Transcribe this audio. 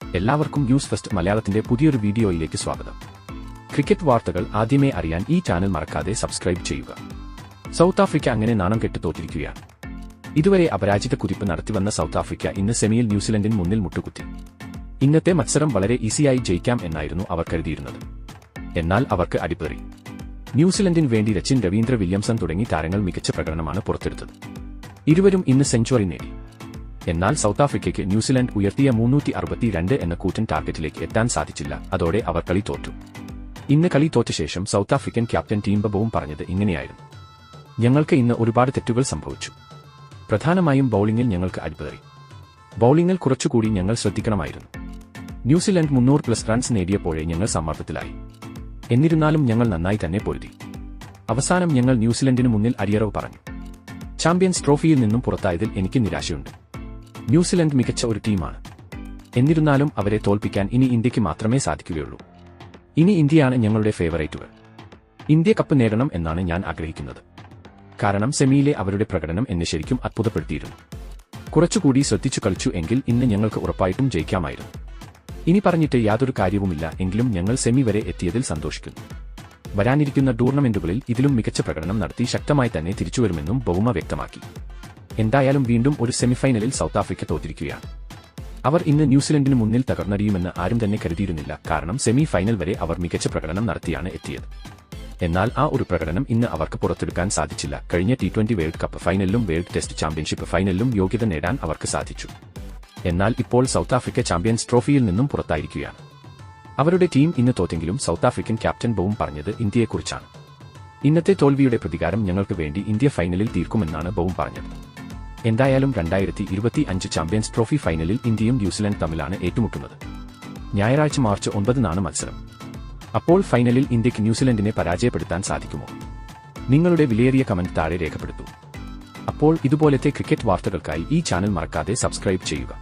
എല്ലാവർക്കും news first മലയാളത്തിന്റെ പുതിയൊരു വീഡിയോയിലേക്ക് സ്വാഗതം. ക്രിക്കറ്റ് വാർത്തകൾ ആദ്യമേ അറിയാൻ ഈ ചാനൽ മറക്കാതെ സബ്സ്ക്രൈബ് ചെയ്യുക. സൗത്ത് ആഫ്രിക്ക അങ്ങനെ നാണം കെട്ട് തോറ്റിരിക്കുകയാണ്. ഇതുവരെ അപരാജിത കുതിപ്പ് നടത്തിവന്ന സൗത്ത് ആഫ്രിക്ക ഇന്ന് സെമിയിൽ ന്യൂസിലൻഡിന് മുന്നിൽ മുട്ടുകുത്തി. ഇന്നത്തെ മത്സരം വളരെ ഈസിയായി ജയിക്കാം എന്നായിരുന്നു അവർ കരുതിയിരുന്നത്. എന്നാൽ അവർക്ക് അടിപേറി. ന്യൂസിലൻഡിന് വേണ്ടി സച്ചിൻ, രവീന്ദ്ര, വില്യംസൺ തുടങ്ങി താരങ്ങൾ മികച്ച പ്രകടനമാണ് പുറത്തെടുത്തത്. ഇരുവരും ഇന്ന് സെഞ്ചുറി നേടി. എന്നാൽ സൗത്ത് ആഫ്രിക്കയ്ക്ക് ന്യൂസിലൻഡ് ഉയർത്തിയ 362 എന്ന കൂറ്റൻ ടാർഗറ്റിലേക്ക് എത്താൻ സാധിച്ചില്ല. അതോടെ അവർ കളി തോറ്റു. ഇന്ന് കളി തോറ്റ ശേഷം സൗത്ത് ആഫ്രിക്കൻ ക്യാപ്റ്റൻ ടിംബ ബൗം പറഞ്ഞത് ഇങ്ങനെയായിരുന്നു: ഞങ്ങൾക്ക് ഇന്ന് ഒരുപാട് തെറ്റുകൾ സംഭവിച്ചു. പ്രധാനമായും ബൌളിംഗിൽ ഞങ്ങൾക്ക് അടിപേറി. ബൌളിംഗിൽ കുറച്ചുകൂടി ഞങ്ങൾ ശ്രദ്ധിക്കണമായിരുന്നു. ന്യൂസിലൻഡ് 300+ റൺസ് നേടിയപ്പോഴേ ഞങ്ങൾ സമ്മർദ്ദത്തിലായി. എന്നിരുന്നാലും ഞങ്ങൾ നന്നായി തന്നെ പൊരുതി. അവസാനം ഞങ്ങൾ ന്യൂസിലൻഡിന് മുന്നിൽ അടിയറവ് പറഞ്ഞു. ചാമ്പ്യൻസ് ട്രോഫിയിൽ നിന്നും പുറത്തായതിൽ എനിക്ക് നിരാശയുണ്ട്. ന്യൂസിലൻഡ് മികച്ച ഒരു ടീമാണ്. എന്നിരുന്നാലും അവരെ തോൽപ്പിക്കാൻ ഇനി ഇന്ത്യക്ക് മാത്രമേ സാധിക്കുകയുള്ളൂ. ഇനി ഇന്ത്യയാണ് ഞങ്ങളുടെ ഫേവറേറ്റുകൾ. ഇന്ത്യ കപ്പ് നേടണം എന്നാണ് ഞാൻ ആഗ്രഹിക്കുന്നത്. കാരണം സെമിയിലെ അവരുടെ പ്രകടനം എന്നെ ശരിക്കും അത്ഭുതപ്പെടുത്തിയിരുന്നു. കുറച്ചുകൂടി ശ്രദ്ധിച്ചു കളിച്ചു എങ്കിൽ ഇന്ന് ഞങ്ങൾക്ക് ഉറപ്പായിട്ടും ജയിക്കാമായിരുന്നു. ഇനി പറഞ്ഞിട്ട് യാതൊരു കാര്യവുമില്ല, എങ്കിലും ഞങ്ങൾ സെമി വരെ എത്തിയതിൽ സന്തോഷിക്കുന്നു. വരാനിരിക്കുന്ന ടൂർണമെന്റുകളിൽ ഇതിലും മികച്ച പ്രകടനം നടത്തി ശക്തമായി തന്നെ തിരിച്ചുവരുമെന്നും ബൗമ വ്യക്തമാക്കി. എന്തായാലും വീണ്ടും ഒരു സെമിഫൈനലിൽ സൗത്ത് ആഫ്രിക്ക തോറ്റിരിക്കുകയാണ്. അവർ ഇന്ന് ന്യൂസിലൻഡിന് മുന്നിൽ തകർന്നടിയുമെന്ന് ആരും തന്നെ കരുതിയിരുന്നില്ല. കാരണം സെമി ഫൈനൽ വരെ അവർ മികച്ച പ്രകടനം നടത്തിയാണ് എത്തിയത്. എന്നാൽ ആ ഒരു പ്രകടനം ഇന്ന് അവർക്ക് പുറത്തെടുക്കാൻ സാധിച്ചില്ല. കഴിഞ്ഞ T20 വേൾഡ് കപ്പ് ഫൈനലിലും വേൾഡ് ടെസ്റ്റ് ചാമ്പ്യൻഷിപ്പ് ഫൈനലിലും യോഗ്യത നേടാൻ അവർക്ക് സാധിച്ചു. എന്നാൽ ഇപ്പോൾ സൗത്ത് ആഫ്രിക്ക ചാമ്പ്യൻസ് ട്രോഫിയിൽ നിന്നും പുറത്തായിരിക്കുകയാണ്. അവരുടെ ടീം ഇന്ന് തോറ്റെങ്കിലും സൗത്ത് ആഫ്രിക്കൻ ക്യാപ്റ്റൻ ബൗം പറഞ്ഞത് ഇന്ത്യയെക്കുറിച്ചാണ്. ഇന്നത്തെ തോൽവിയുടെ പ്രതികാരം ഞങ്ങൾക്ക് വേണ്ടി ഇന്ത്യ ഫൈനലിൽ തീർക്കുമെന്നാണ് ബൗം പറഞ്ഞത്. എന്തായാലും 2025 ചാമ്പ്യൻസ് ട്രോഫി ഫൈനലിൽ ഇന്ത്യയും ന്യൂസിലൻഡ് തമ്മിലാണ് ഏറ്റുമുട്ടുന്നത്. ഞായറാഴ്ച മാർച്ച് 9 മത്സരം. അപ്പോൾ ഫൈനലിൽ ഇന്ത്യക്ക് ന്യൂസിലൻഡിനെ പരാജയപ്പെടുത്താൻ സാധിക്കുമോ? നിങ്ങളുടെ വിലയേറിയ കമന്റ് താഴെ രേഖപ്പെടുത്തൂ. അപ്പോൾ ഇതുപോലത്തെ ക്രിക്കറ്റ് വാർത്തകൾക്കായി ഈ ചാനൽ മറക്കാതെ സബ്സ്ക്രൈബ് ചെയ്യുക.